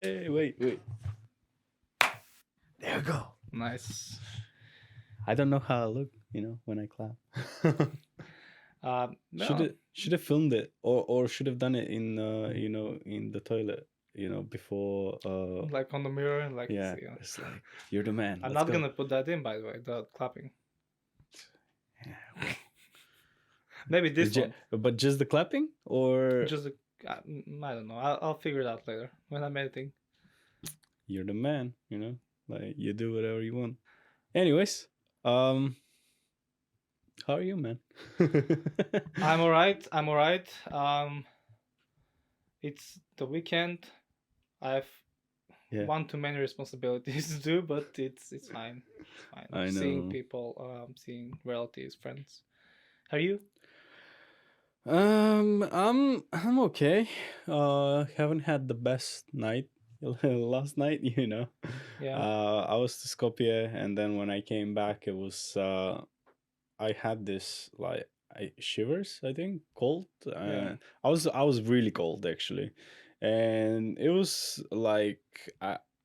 Hey, wait. There you go. Nice. I don't know how I look, when I clap. should No, have should have filmed it, or should have done it in in the toilet, before. like on the mirror, and like Yeah, yeah. it's like you're the man. I'm Let's not go. gonna put that in, by the way, the clapping. Yeah, well, Maybe this one. but just the clapping, or Just I don't know. I'll figure it out later when I'm editing. you're the man. Like you do whatever you want. Anyways, um, how are you, man? I'm alright. I'm alright. It's the weekend. I've Yeah, one too many responsibilities to do, but it's fine. It's fine. I Seeing know. people, seeing relatives, friends. Are you? I'm okay. Haven't had the best night last night. Yeah. I was to Skopje, and then when I came back, it was I had this like shivers. I think cold. Yeah. I was really cold actually, and it was like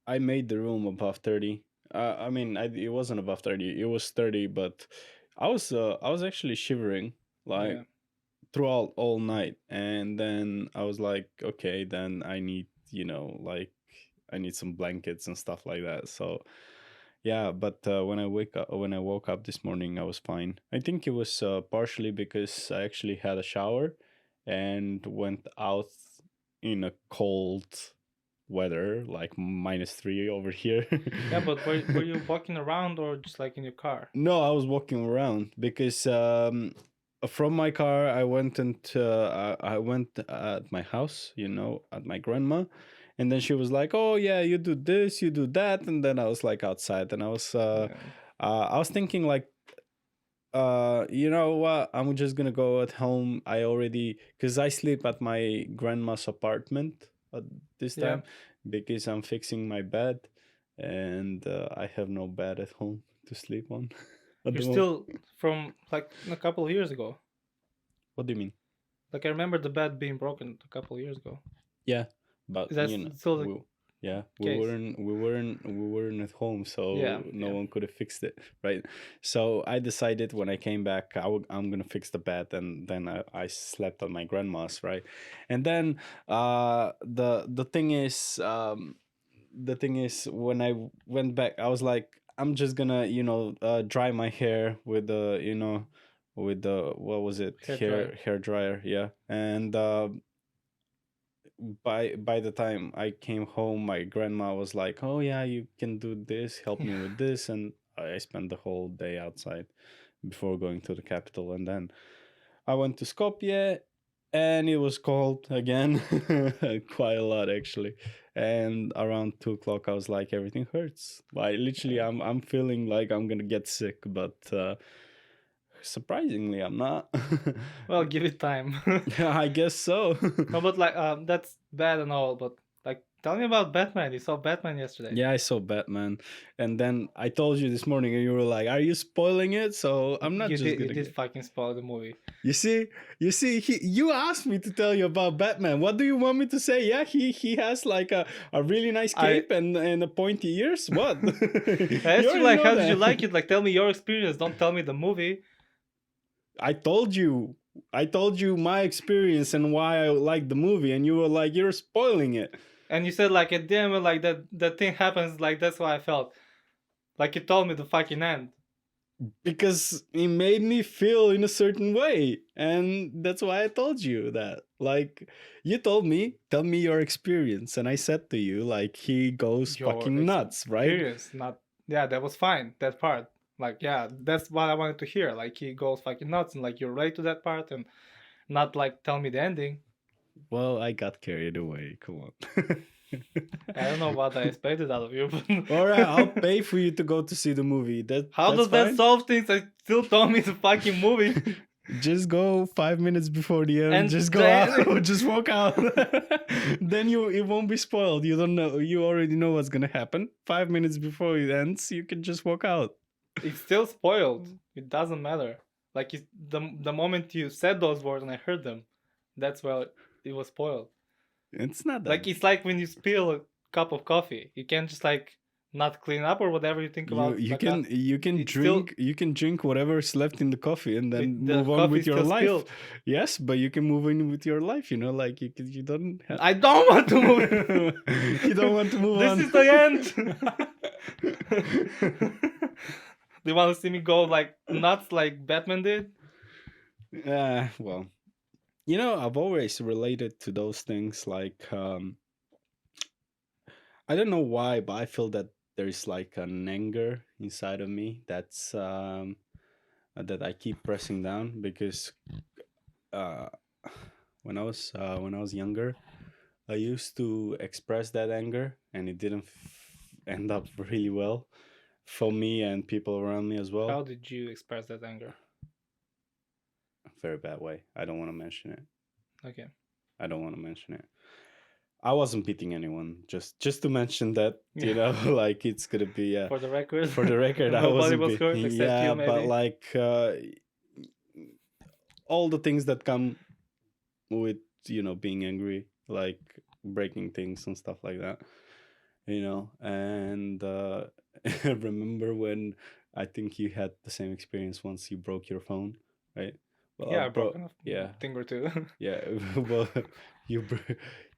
I made the room above 30. I mean, it wasn't above 30. It was 30, but I was actually shivering like Yeah. throughout all night, and then I was like, okay, then I need, like I need some blankets and stuff like that. So yeah, but when I woke up this morning, I was fine. I think it was partially because I actually had a shower and went out in a cold weather, like -3 over here. Yeah, but were you walking around or just like in your car? No, I was walking around because from my car I went into I went at my house, at my grandma, and then she was like, "Oh yeah, you do this, you do that," and then I was like outside, and Yeah. I was thinking like, you know what? I'm just gonna go at home. I already because I sleep at my grandma's apartment at this Yeah. time because I'm fixing my bed, and I have no bed at home to sleep on at You're the moment. still from like a couple of years ago. What do you mean? Like I remember the bed being broken a couple of years ago. Yeah, but Is that still the we yeah case? we weren't at home, Yeah. so no Yeah. one could have fixed it, right? So I decided when I came back, I'm gonna fix the bed, and then I slept on my grandma's, right? And then the thing is when I went back, I was like, I'm just gonna dry my hair with the with the what was it, Hair dryer. hair dryer, yeah. And by the time I came home, my grandma was like, "Oh yeah, you can do this. Help me with this." And I spent the whole day outside before going to the capital. And then I went to Skopje, and it was cold again, quite a lot actually. And around 2 o'clock, I was like, "Everything hurts." Like literally, Yeah. I'm feeling like I'm gonna get sick, but surprisingly, I'm not. Well, give it time. Yeah, I guess so. No, but like that's bad and all, but like tell me about Batman. You saw Batman yesterday. Yeah, I saw Batman, and then I told you this morning, and you were like, "Are you spoiling it?" So I'm not just You gonna did get. fucking spoil the movie. You see, you asked me to tell you about Batman. What do you want me to say? Yeah, he has like a really nice I cape and a pointy ears. What? I You asked you already like know how did you that. like it? Like tell me your experience. Don't tell me the movie. I told you. I told you my experience and why I like the movie, and you were like, "You're spoiling it." And you said like at the end like that thing happens like that's what I felt. Like you told me the fucking end. Because it made me feel in a certain way, and that's why I told you that. Like, you told me, tell me your experience, and I said to you like, he goes Your fucking nuts, right? experience, not yeah, that was fine. That part. Like yeah, that's what I wanted to hear. Like he goes fucking nuts and like you're right to that part and not like tell me the ending. Well, I got carried away, come on. I don't know what I expected out of you, but All right, I'll pay for you to go to see the movie. how That's does that fine. solve things? I still told me the fucking movie. Just go 5 minutes before the end. And Just go out. then Just walk out. Then it won't be spoiled. You don't know. You already know what's gonna happen. 5 minutes before it ends, you can just walk out. it's still spoiled. It doesn't matter. Like the moment you said those words and I heard them, that's where it was spoiled. It's not that. Like it's like when you spill cup of coffee. You can't just like not clean up or whatever you think you about you like can you can it's still drink whatever's left in the coffee and then the move on coffee with is your still life. spilled. Yes, but you can move in with your life, like you don't have I don't want to move. you don't want to move This on. is the end. Do you want to see me go like nuts like Batman did? Well, I've always related to those things like I don't know why, but I feel that there's like an anger inside of me that I keep pressing down because uh, when I was younger, I used to express that anger, and it didn't end up really well for me and people around me as well. How did you express that anger? Very bad way. I don't want to mention it. Okay. I don't want to mention it. I wasn't beating anyone. Just to mention that, Yeah. like it's gonna be For the record, for the record, I nobody wasn't was hurt beating. except Yeah, you, but maybe. like all the things that come with being angry, like breaking things and stuff like that. And I remember when I think you had the same experience once you broke your phone, right? Well, Yeah, I broke a yeah, thing or two. yeah. Well, you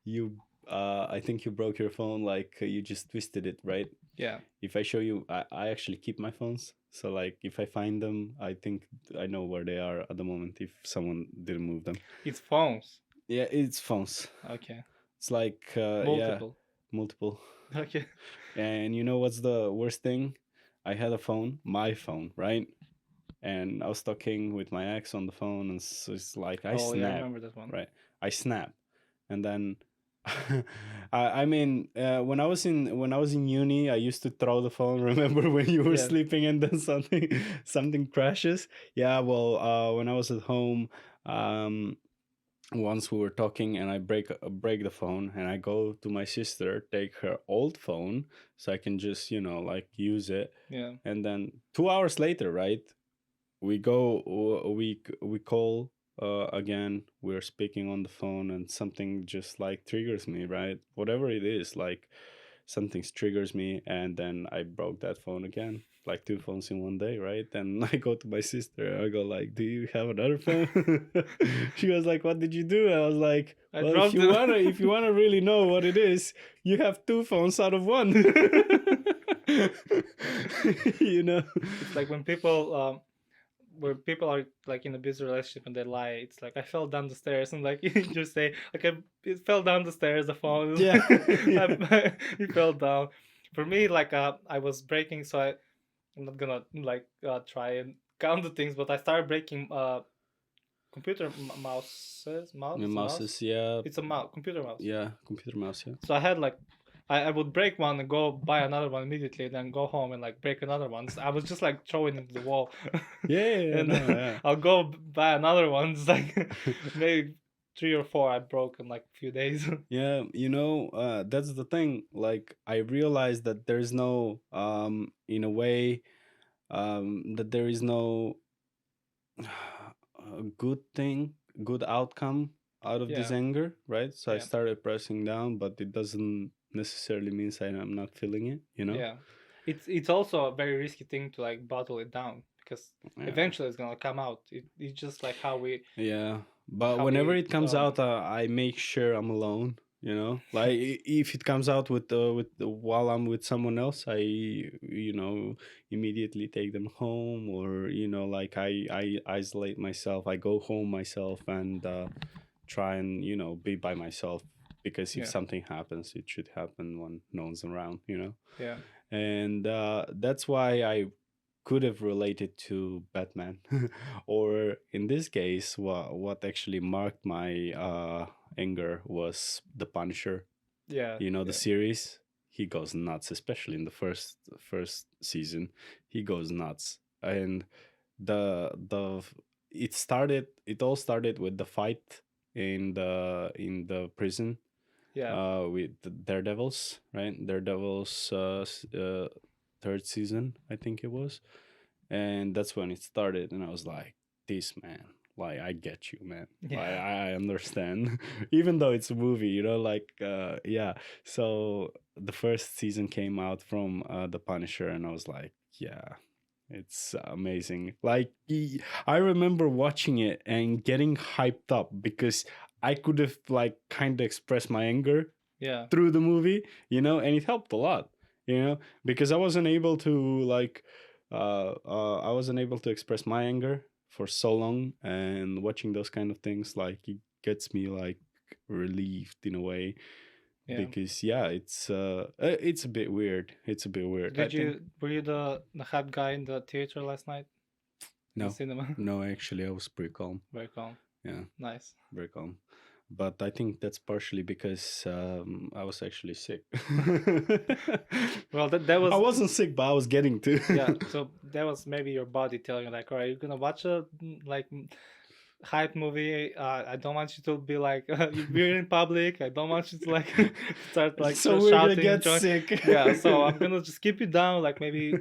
you I think you broke your phone, like you just twisted it, right? Yeah, If I show you, I actually keep my phones, so like if I find them, I think I know where they are at the moment if someone didn't move them. it's phones. Yeah, it's phones. Okay, It's like yeah, multiple. multiple. Okay. And you know what's the worst thing? I had a phone, my phone, right? And I was talking with my ex on the phone, and so it's like I Oh yeah, I snap, remember that one. right? I snap, and then I mean, when I was in uni, I used to throw the phone. Remember when you were Yeah, sleeping and then something crashes? Yeah. Well, when I was at home, um, once we were talking and I break the phone, and I go to my sister, take her old phone so I can just like use it. yeah, And then 2 hours later, right, we go we call again, we're speaking on the phone, and something just like triggers me, right? Whatever it is, like something triggers me, and then I broke that phone again, like two phones in one day, right? And I go to my sister, I go like, do you have another phone? She was like, what did you do? I was like, I well, dropped it. if you wanna really know what it is, you have two phones out of one. you know It's like when people where people are like in a busy relationship and they lie. It's like I fell down the stairs, and like you just say like it fell down the stairs. The phone, Yeah, yeah, it fell down. For me, like I was breaking, so I'm not gonna like try and count the things, but I started breaking computer mouses. the Mouse, it's a mouse. mouses, yeah, It's a mouse, computer mouse. yeah, computer mouse, yeah, So I had like I would break one and go buy another one immediately, then go home and like break another one. So I was just like throwing it into the wall, yeah, yeah, yeah, and no, yeah. I'll go buy another one. It's like maybe 3 or 4 I broke in like a few days. Yeah, that's the thing. Like I realized that there's no in a way that there is no good thing, good outcome out of this Yeah, anger, right? So I yeah, started pressing down, but it doesn't necessarily mean I'm not feeling it. yeah. It's also a very risky thing to like bottle it down because Yeah. eventually it's gonna come out. It's just like how we Yeah, but how whenever we it comes out, I make sure I'm alone. Like if it comes out with while I'm with someone else, I immediately take them home, or like I isolate myself. I go home myself and try and be by myself, because if yeah, something happens, it should happen when no one's around. yeah, And that's why I could have related to Batman, or in this case, what actually marked my anger was the Punisher. yeah, The yeah, series. He goes nuts, especially in the first season. He goes nuts, and the it all started with the fight in the prison yeah, with the Daredevils, right? Daredevils third season, I think it was, and that's when it started. And I was like, "This man, like, I get you, man. Like, yeah. I understand, even though it's a movie, like, yeah." So the first season came out from The Punisher, and I was like, yeah, it's amazing. Like I remember watching it and getting hyped up because I could have like kind of expressed my anger Yeah, through the movie, and it helped a lot, because I wasn't able to like I wasn't able to express my anger for so long, and watching those kind of things like it gets me like relieved in a way, yeah. because yeah, it's a bit weird. It's a bit weird. I Did think you were you the hype guy in the theater last night in the no, cinema? no, actually, I was pretty calm. Very calm. Yeah, Nice. very calm. But I think that's partially because I was actually sick. Well, that I was wasn't sick, but I was getting to. yeah. So that was maybe your body telling you like, all right, you're gonna watch a hype movie. I don't want you to be like we're in public. I don't want you to like start like So we're gonna shouting, get join. sick. Yeah, so I'm gonna just keep you down, like maybe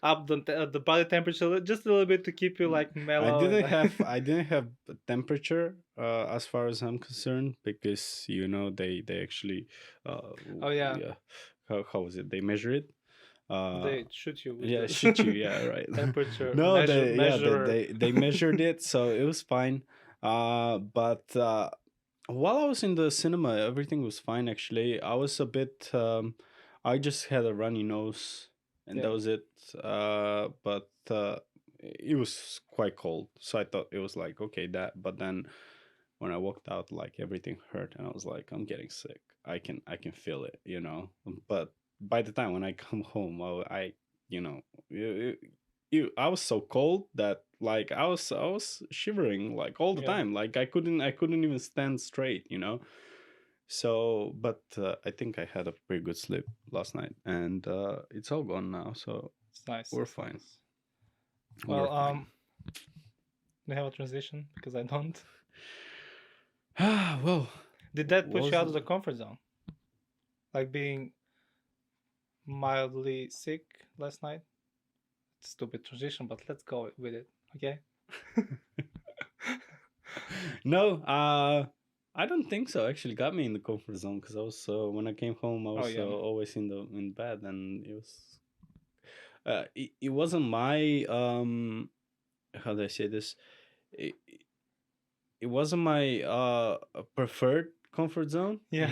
up the body temperature just a little bit to keep you like I mellow and didn't like have I didn't have a temperature as far as I'm concerned, because they actually oh yeah, yeah, how was it, they measure it. uh they shoot you with yeah, shoot you, the yeah, right. temperature No, they yeah measurer. they measured it, so it was fine. But while I was in the cinema, everything was fine. Actually, I was a bit I just had a runny nose, and that Yeah, was it. But it was quite cold, so I thought it was like okay, that. But then when I walked out, like everything hurt, and I was like, I'm getting sick. I can feel it. But by the time when I come home, I you know you, I was so cold that like I was shivering like all the yeah, time. Like I couldn't even stand straight. So, but I think I had a pretty good sleep last night, and it's all gone now. So it's nice, we're it's fine. nice. We're Well, fine. we have a transition because I don't. Well, Did that push you was out of the comfort zone? Like being mildly sick last night? Stupid transition, but let's go with it. Okay. no, I don't think so. Actually, got me in the comfort zone because I was when I came home, I Oh was yeah. always in bed, and it wasn't my how do I say this? It, it wasn't my preferred comfort zone. Yeah.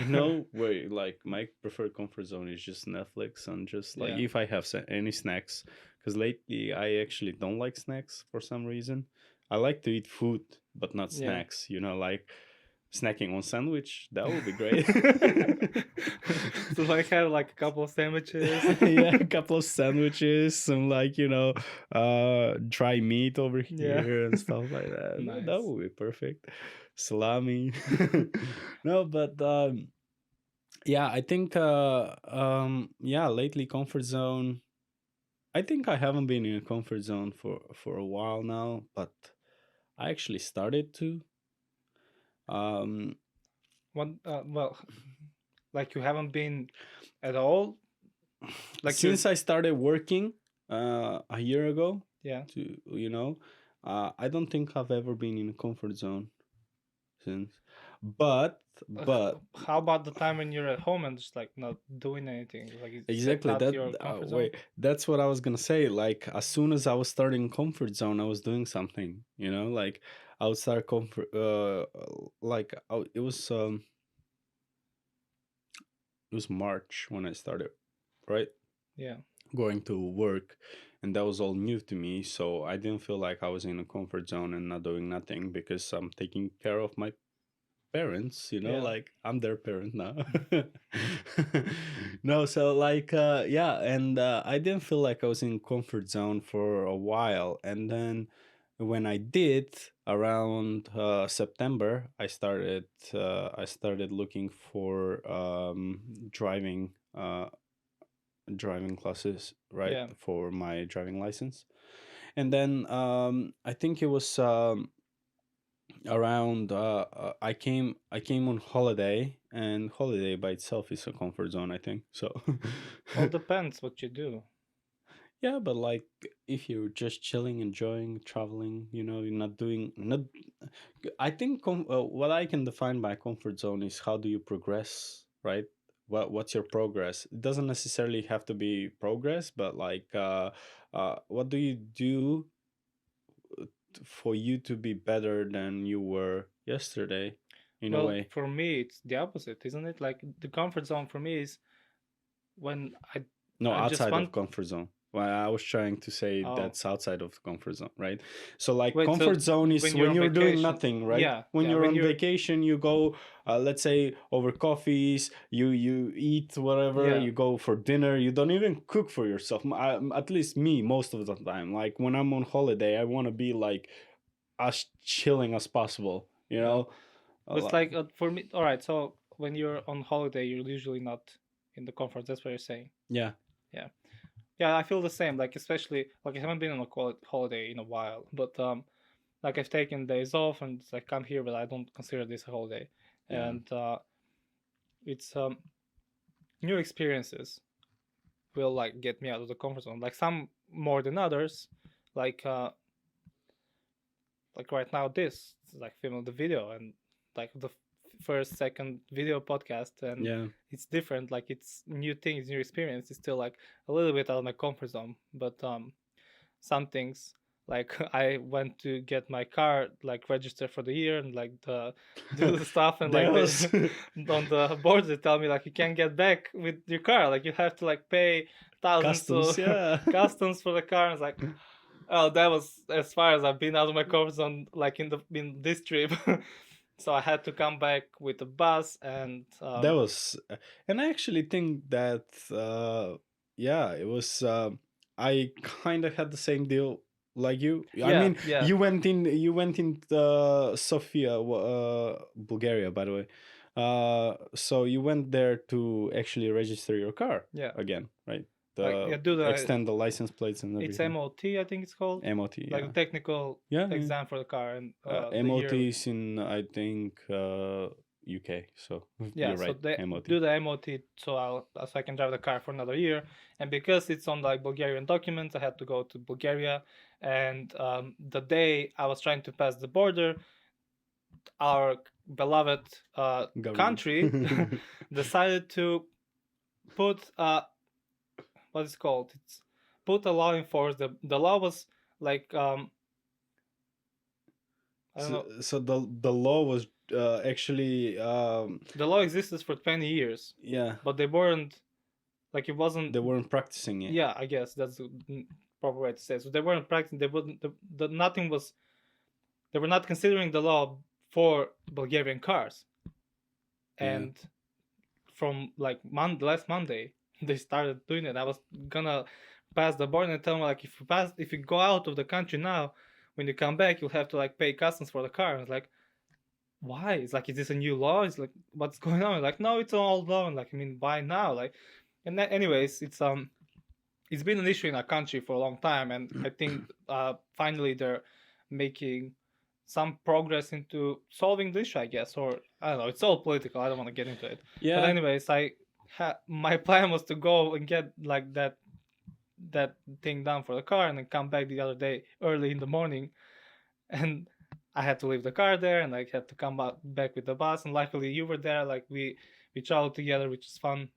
Where like my preferred comfort zone is just Netflix, and just like Yeah. if I have any snacks, because lately I actually don't like snacks for some reason. I like to eat food, but not Yeah. snacks. Like snacking on sandwich, that would be great. So like have like a couple of sandwiches. Yeah, a couple of sandwiches, some like dry meat over Yeah. here and stuff like that. That Nice. would be perfect. Salami. No, but yeah, I think yeah, lately comfort zone. I think I haven't been in a comfort zone for a while now, but I actually started to. Um What? Well, like you haven't been at all. Like you're. since I started working a year ago, Yeah. to I don't think I've ever been in a comfort zone since. But How about the time when you're at home and just like not doing anything? Like is that exactly not that. your comfort zone? Wait, that's what I was gonna say. Like as soon as I was starting comfort zone, I was doing something. Like I would start comfort. Like it was March when I started, right? Yeah. Going to work, and that was all new to me, so I didn't feel like I was in a comfort zone and not doing nothing, because I'm taking care of my parents, Yeah. like I'm their parent now. No, so like yeah, and I didn't feel like I was in comfort zone for a while, and then when I did around September, I started looking for driving classes, right, Yeah. for my driving license. And then I think it was around I came on holiday, and holiday by itself is a comfort zone, I think so. Well, depends what you do. Yeah, but like if you're just chilling, enjoying traveling, you're not doing not I think what I can define by comfort zone is how do you progress, right? what's your progress? It doesn't necessarily have to be progress, but like what do you do for you to be better than you were yesterday, in a Well, way? for me, it's the opposite, isn't it? Like the comfort zone for me is when No, I just outside of want. comfort zone. Well, I was trying to say Oh, that's outside of the comfort zone, right? So, like, wait. So comfort zone is when you're when on you're doing vacation, nothing, right? yeah, When yeah. you're When on you're, vacation, you go, let's say, over coffees. You eat whatever. yeah, You go for dinner. You don't even cook for yourself. At least me, most of the time. Like when I'm on holiday, I want to be like as chilling as possible. You yeah. know? But it's like for me. All right. So when you're on holiday, you're usually not in the comfort. That's what you're saying. Yeah, Yeah. Yeah, I feel the same. Like especially like I haven't been on a holiday in a while, but like I've taken days off and I come here, but I don't consider this a holiday. yeah. And it's new experiences will like get me out of the comfort zone. Like some more than others. Like like right now, this like filming the video and like the first second video podcast, and Yeah. it's different. Like it's new things, new experience. It's still like a little bit out of my comfort zone, but some things like I went to get my car like registered for the year and like the do the stuff and There like was the on the board they tell me like you can't get back with your car, like you have to like pay thousands customs, of yeah. customs for the car. And it's like, oh, that was as far as I've been out of my comfort zone like in this trip. So I had to come back with a bus and That was, and I actually think that, yeah, it was. I kind of had the same deal like you. I yeah, mean, yeah, you went in Sofia, Bulgaria, by the way. So you went there to actually register your car yeah, again, right? like The yeah, do the extend the license plates and it's everything. MOT, I think it's called, MOT, like the yeah, technical yeah, yeah. exam for the car and the MOT yearly. is in, I think, UK. So Yeah, you're so right, they MOT. do the MOT so I can drive the car for another year. And because it's on like Bulgarian documents, I had to go to Bulgaria. And the day I was trying to pass the border, our beloved Government. country decided to put what is called, it's put a law in force. The law was like I don't So, know. so the law was actually The law existed for 20 years, yeah, but they weren't like it wasn't. they weren't practicing it. Yeah, I guess that's the proper way to say it. So they weren't practicing. They wouldn't. Nothing was. They were not considering the law for Bulgarian cars. Yeah. And from like last Monday, they started doing it. I was gonna pass the border and tell them like if you go out of the country now, when you come back, you'll have to like pay customs for the car. And it's like, why? It's like, is this a new law? It's like, what's going on? Like, no, it's an old law. And like, I mean, why now? Like, and anyways, it's been an issue in our country for a long time, and I think finally they're making some progress into solving the issue, I guess. Or I don't know. It's all political. I don't want to get into it. But Yeah. anyways, my plan was to go and get like that thing done for the car, and then come back the other day early in the morning, and I had to leave the car there, and I had to come back with the bus. And luckily, you were there. Like we traveled together, which is fun.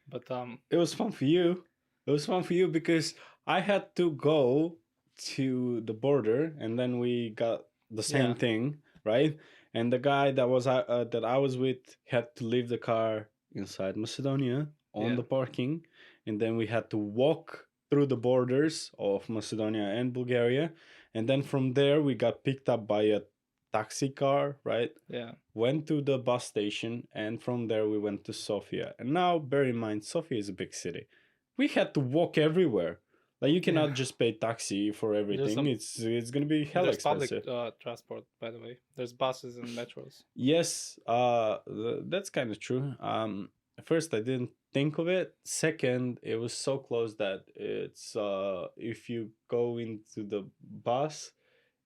But It was fun for you. It was fun for you because I had to go to the border and then we got the yeah, same thing, right? And the guy that I was with had to leave the car inside Macedonia on yeah, the parking, and then we had to walk through the borders of Macedonia and Bulgaria, and then from there we got picked up by a taxi car, right? yeah, Went to the bus station, and from there we went to Sofia. And now, bear in mind, Sofia is a big city. We had to walk everywhere. Like you yeah. cannot just pay taxi for There's everything. some It's gonna be hell there's public expensive. transport, by the way. There's buses and metros. Yes, that's kind of true. First I didn't think of it. Second, it was so close that it's if you go into the bus,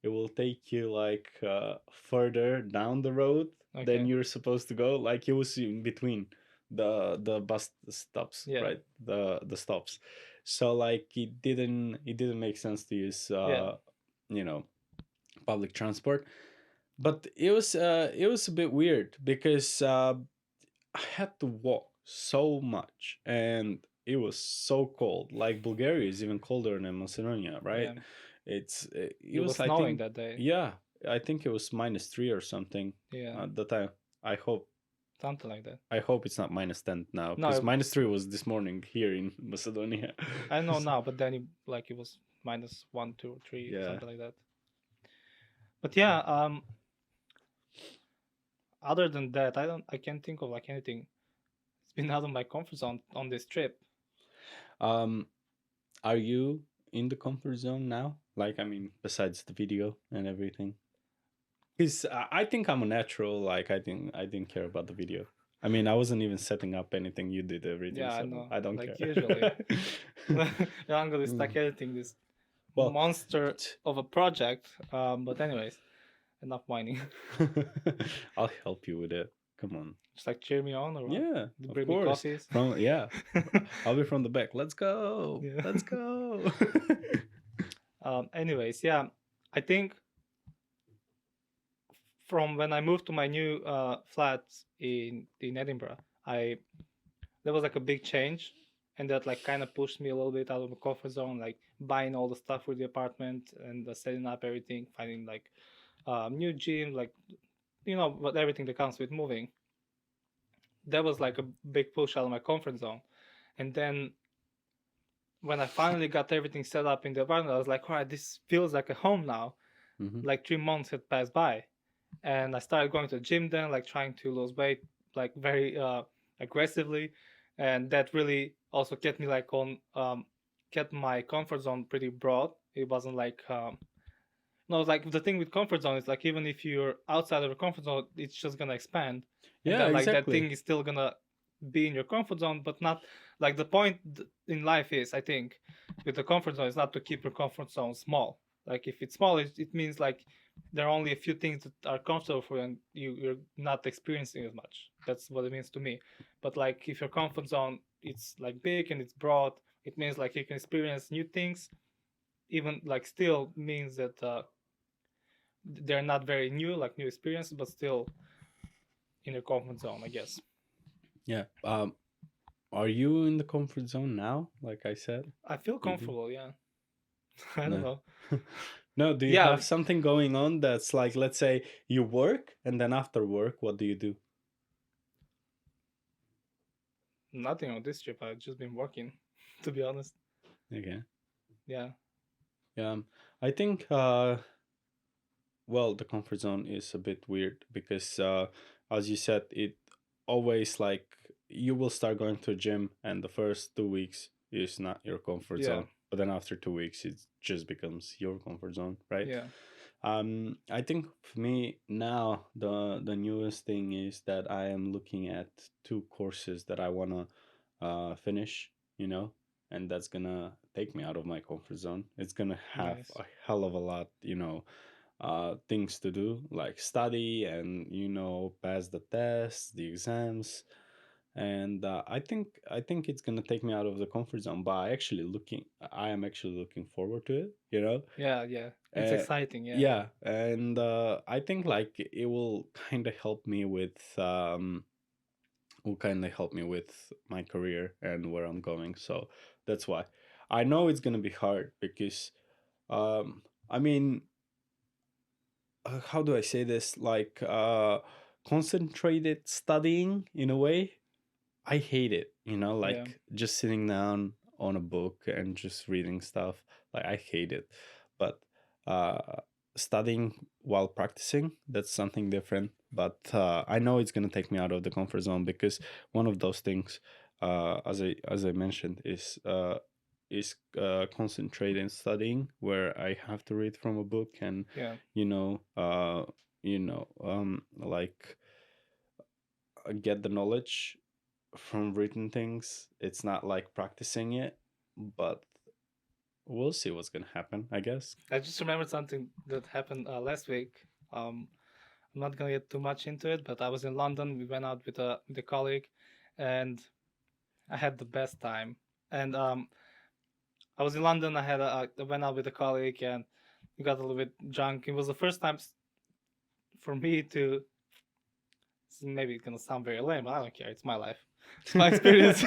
it will take you like further down the road than Okay. you're supposed to go. Like it was in between the bus stops, Yeah. right? The stops. So like it didn't make sense to use Yeah. you know public transport. But it was a bit weird because I had to walk. so much, and it was so cold. Like Bulgaria is even colder than Macedonia, right? Yeah, It it was was, I snowing think, that day. yeah, I think it was -3 or something Yeah, at the time. I hope something like that. I hope it's not -10 now, No, because -3 was this morning here in Macedonia. I know now, but then it was -1, 2, 3, Yeah. something like that. But yeah, other than that, I can't think of like anything. It's been out of my comfort zone on this trip. Um, are you in the comfort zone now? Like, I mean, besides the video and everything. Because I think I'm a natural. Like, I didn't care about the video. I mean, I wasn't even setting up anything. You did everything, Yeah, I so know. I don't Like care. usually, Rango is Mm. like editing this Well, monster of a project. But anyways, enough whining. I'll help you with it. Come on. Just like cheer me on or what? Yeah, of Bring me course. coffees. From yeah, I'll be from the back. Let's go. Yeah. Let's go. Anyways, yeah, I think from when I moved to my new flat in Edinburgh, I there was like a big change, and that like kind of pushed me a little bit out of the comfort zone, like buying all the stuff for the apartment and setting up everything, finding like new gym, like what everything that comes with moving. That was like a big push out of my comfort zone, and then when I finally got everything set up in the apartment, I was like, all right, this feels like a home now. Hmm. Like 3 months had passed by, and I started going to the gym then, like trying to lose weight, like very aggressively, and that really also kept me like on kept my comfort zone pretty broad. It wasn't like no, like the thing with comfort zone is like even if you're outside of your comfort zone, it's just gonna expand, and Yeah, then like that exactly. thing is still gonna be in your comfort zone, but not like the point in life is I think with the comfort zone is not to keep your comfort zone small. Like if it's small, it means like there are only a few things that are comfortable for you and you're not experiencing as much. That's what it means to me. But like if your comfort zone it's like big and it's broad, it means like you can experience new things. Even like still means that they're not very new, like new experiences, but still in your comfort zone, I guess. Yeah. Are you in the comfort zone now? Like I said, I feel you do. comfortable, yeah. I don't No. know. No. Do you Yeah, have something going on that's like, let's say you work, and then after work, what do you do? nothing on this trip. I've just been working, to be honest. Okay. Yeah, Yeah. I think. Well, the comfort zone is a bit weird because, as you said, it always like you will start going to a gym, and the first 2 weeks is not your comfort yeah, zone, but then after 2 weeks, it just becomes your comfort zone, right? yeah, I think for me now, the newest thing is that I am looking at two courses that I wanna finish, you know, and that's gonna take me out of my comfort zone. It's gonna have nice. a hell of a lot, things to do, like study and pass the tests, the exams, and I think it's gonna take me out of the comfort zone. But I am actually looking forward to it. Yeah, yeah. It's Uh, exciting, yeah. yeah, and I think like it will kind of help me with my career and where I'm going. So that's why I know it's gonna be hard because um, I mean, how do I say this? Like concentrated studying in a way. I hate it, Yeah, like just sitting down on a book and just reading stuff. Like I hate it. But uh studying while practicing, that's something different. But I know it's gonna take me out of the comfort zone because one of those things, as I mentioned, is concentrating studying where I have to read from a book and yeah. you know uh like get the knowledge from written things. It's not like practicing it, but we'll see what's gonna happen, I guess. I just remembered something that happened last week. Um, I'm not gonna get too much into it, but I was in London. We went out with a colleague, and I had the best time. And I was in London. I went out with a colleague, and we got a little bit drunk. It was the first time for me to maybe it's gonna sound very lame, but I don't care. It's my life. It's my experience.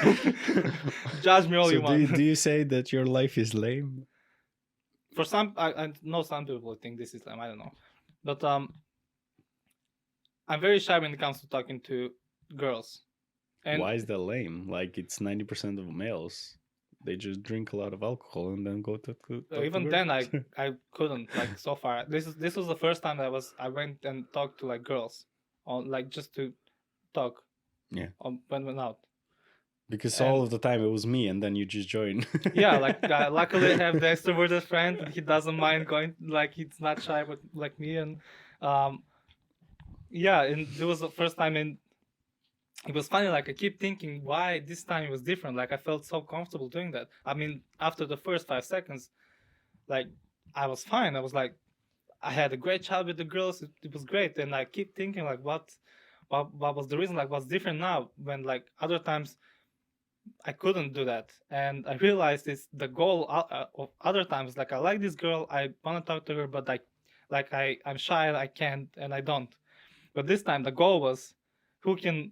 Judge me all So you want. do you say that your life is lame? For some, I know some people think this is lame. I don't know, but I'm very shy when it comes to talking to girls. And Why is that lame? Like it's 90% of males. They just drink a lot of alcohol and then go to talk to even then, girls. I couldn't like so far. This was the first time I went and talked to like girls, on like just to talk Yeah. on when went out. Because And all of the time it was me and then you just join. yeah, like luckily I have the extroverted friend. And he doesn't mind going. Like he's not shy, but like me. And um, yeah, and it was the first time, and it was funny. Like I keep thinking why this time it was different. Like I felt so comfortable doing that. I mean, after the first 5 seconds, like I was fine. I was like, I had a great chat with the girls. It was great, and I keep thinking like, what was the reason? Like, what's different now? When like other times I couldn't do that, and I realized it's the goal of other times. Like I like this girl, I want to talk to her, but I'm shy, I can't, and I don't. But this time the goal was, who can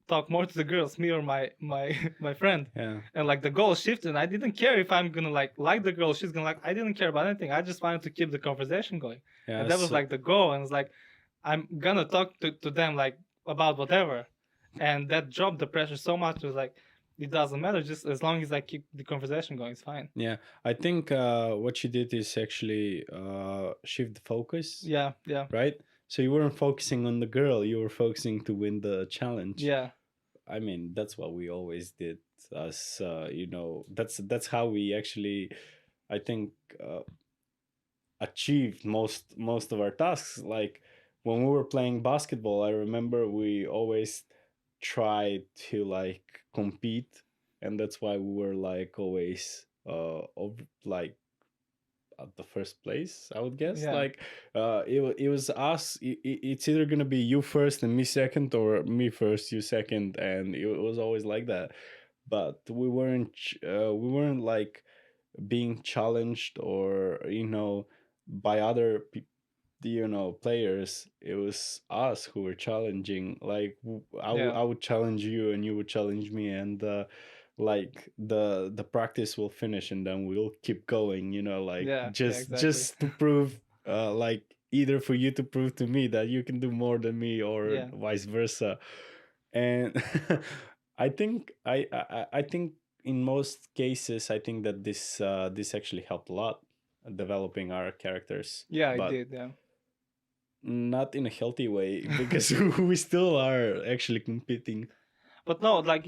talk more to the girls, me or my my friend? Yeah. And like the goal shifted. And I didn't care if I'm gonna like the girl, she's gonna like. I didn't care about anything. I just wanted to keep the conversation going, Yeah. and that was So like the goal. And it's like I'm gonna talk to them like about whatever, and that dropped the pressure so much. It was like it doesn't matter, just as long as I keep the conversation going, it's fine. yeah, I think what you did is actually shift the focus, Yeah, yeah, right? So you weren't focusing on the girl, you were focusing to win the challenge. yeah, I mean, that's what we always did. Us, that's how we actually, I think, achieved most of our tasks. Like when we were playing basketball, I remember we always tried to like compete, and that's why we were like always like at the first place, I would guess. yeah, Like it was us. It's either gonna be you first and me second, or me first, you second, and it was always like that. But we weren't like being challenged, or by other players. It was us who were challenging. Like yeah, I would challenge you and you would challenge me, and like the practice will finish and then we'll keep going, like yeah, yeah, exactly. just to prove, like either for you to prove to me that you can do more than me, or Yeah, vice versa. And I think in most cases, I think that this actually helped a lot developing our characters, yeah, I but did. Yeah, not in a healthy way, because we still are actually competing. but no, like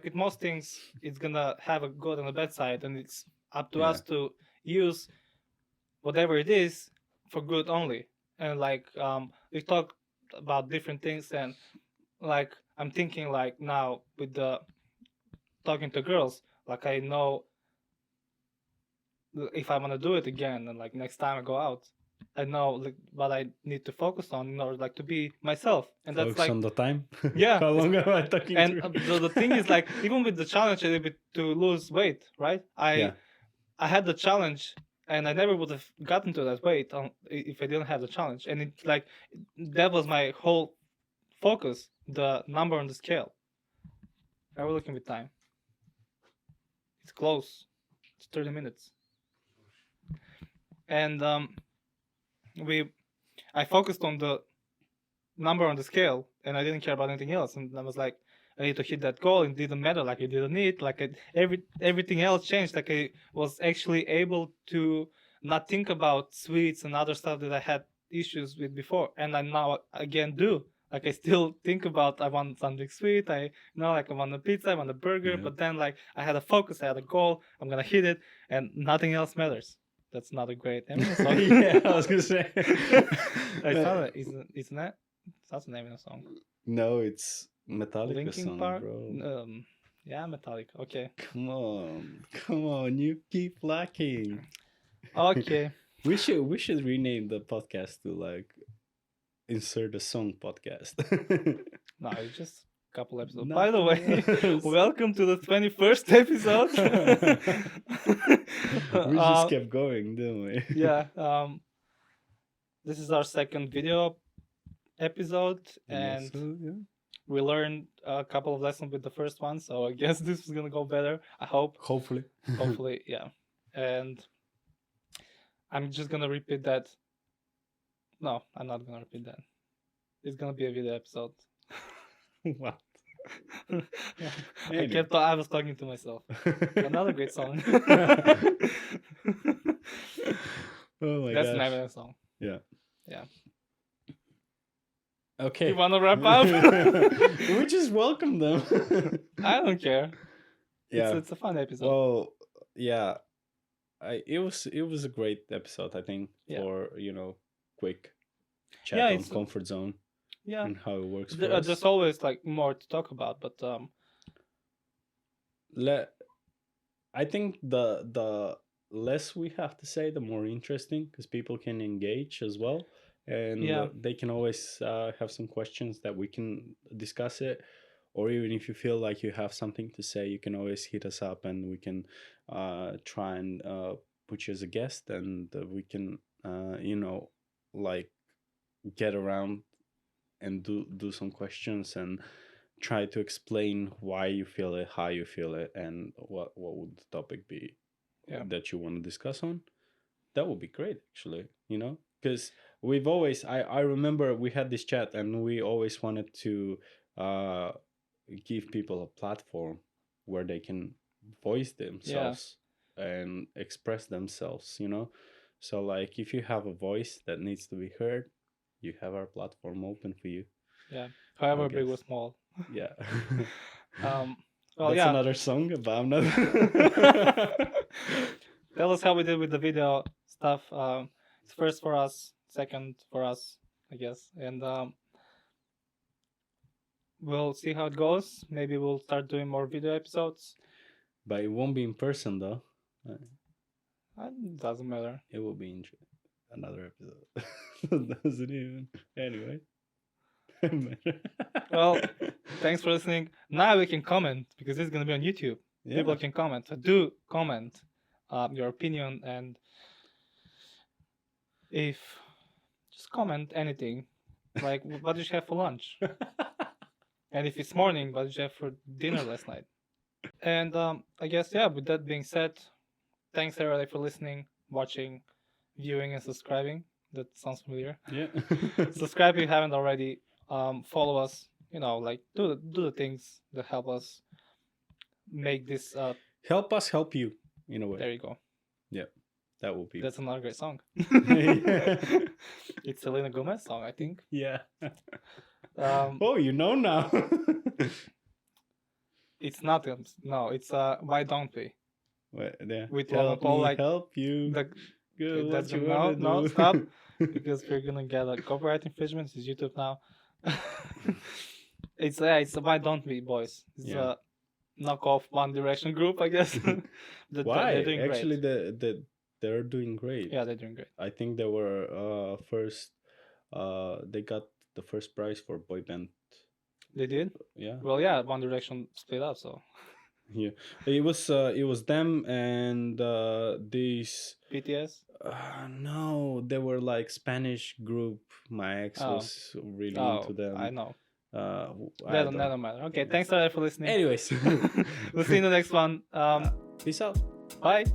with most things, it's gonna have a good and a bad side, and it's up to Yeah. us to use whatever it is for good only. And like we talked about different things, and like I'm thinking like now with the talking to girls, like I know if I want to do it again, and like next time I go out, I know like what I need to focus on in order like to be myself. And that's Focus like, on the time. yeah, How long am I talking and to? the thing is like even with the challenge a little bit to lose weight, right? Yeah. I had the challenge, and I never would have gotten to that weight if I didn't have the challenge. And it like that was my whole focus, the number on the scale. Are we looking with time? It's close. It's 30 minutes. And we I focused on the number on the scale, and I didn't care about anything else. And I was like, I need to hit that goal. It didn't matter. Like I didn't need. Everything else changed. Like I was actually able to not think about sweets and other stuff that I had issues with before, and I now again do. Like I still think about I want something sweet. Like I want a pizza, I want a burger. Yeah. But then like I had a focus, I had a goal. I'm gonna hit it, and nothing else matters. That's not a great Eminem song. Yeah, I was gonna say. I thought it isn't that? That's the name of the song. No, it's Metallica Linkin song, Park. bro. Yeah, Metallica. Okay. Come on, you keep lacking. Okay. We should rename the podcast to like insert a song podcast. No, it's just a couple episodes. Nothing By the way, else. welcome to the 21st episode. We just kept going, didn't we? Yeah. This is our second video episode, Yes. and Yeah. we learned a couple of lessons with the first one. So I guess this is gonna go better. I hope. Hopefully. Hopefully, yeah. And I'm just gonna repeat that. No, I'm not gonna repeat that. It's gonna be a video episode. What? I was talking to myself. Another great song. Oh my That's an gosh. Eminem song. Yeah. Yeah. Okay. You wanna wrap up? We just welcome them. I don't care. Yeah. It's a fun episode. Well, yeah. It was a great episode, I think, Yeah. for quick chat Yeah, on it's- comfort zone Yeah. and how it works for us. There's always like more to talk about, but I think the less we have to say, the more interesting, because people can engage as well, and Yeah. they can always have some questions that we can discuss it, or even if you feel like you have something to say, you can always hit us up, and we can try and put you as a guest, and we can like get around and do some questions and try to explain why you feel it, how you feel it, and what would the topic be that you want to discuss on. That would be great, actually, because we've always I remember we had this chat, and we always wanted to give people a platform where they can voice themselves and express themselves, so like if you have a voice that needs to be heard, you have our platform open for you. however I big or guess. small. Yeah. Well, That's yeah. another song, but I'm not. Tell us how we did with the video stuff. It's first for us, second for us, I guess, and we'll see how it goes. Maybe we'll start doing more video episodes. But it won't be in person, though. Doesn't matter. It will be in another episode. Doesn't even. Anyway. Well, thanks for listening. Now we can comment, because this is going to be on YouTube. Yeah. People can comment. So do comment your opinion, and just comment anything. Like, what did you have for lunch? And if it's morning, what did you have for dinner last night? And I guess, yeah, with that being said, thanks everybody for listening, watching, viewing, and subscribing. That sounds familiar. Yeah. Subscribe if you haven't already. Follow us. Like do the things that help us make this. Help us help you, in a way. There you go. Yeah, that will be. That's another great song. Yeah. It's Selena Gomez song, I think. Yeah. Oh, now. It's not. No, it's Why Don't We? Wait, yeah. With help Logan Paul, me like help you. Good, what that's you no, wanna no, do. stop, because we're gonna get a copyright infringement. It's YouTube now. It's Why Don't We, boys? It's Yeah. a knockoff One Direction group, I guess. Why? They're doing Actually, great. they're doing great. Yeah, they're doing great. I think they were first. They got the first prize for boy band. They did. Yeah. Well, yeah, One Direction split up, so Yeah. It was them and these. BTS. No, they were like Spanish group. My ex Oh. was really Oh, into them. I know. I That don't- doesn't matter. Okay, thanks a lot for listening. Anyways, We'll see you in the next one. peace out. Bye.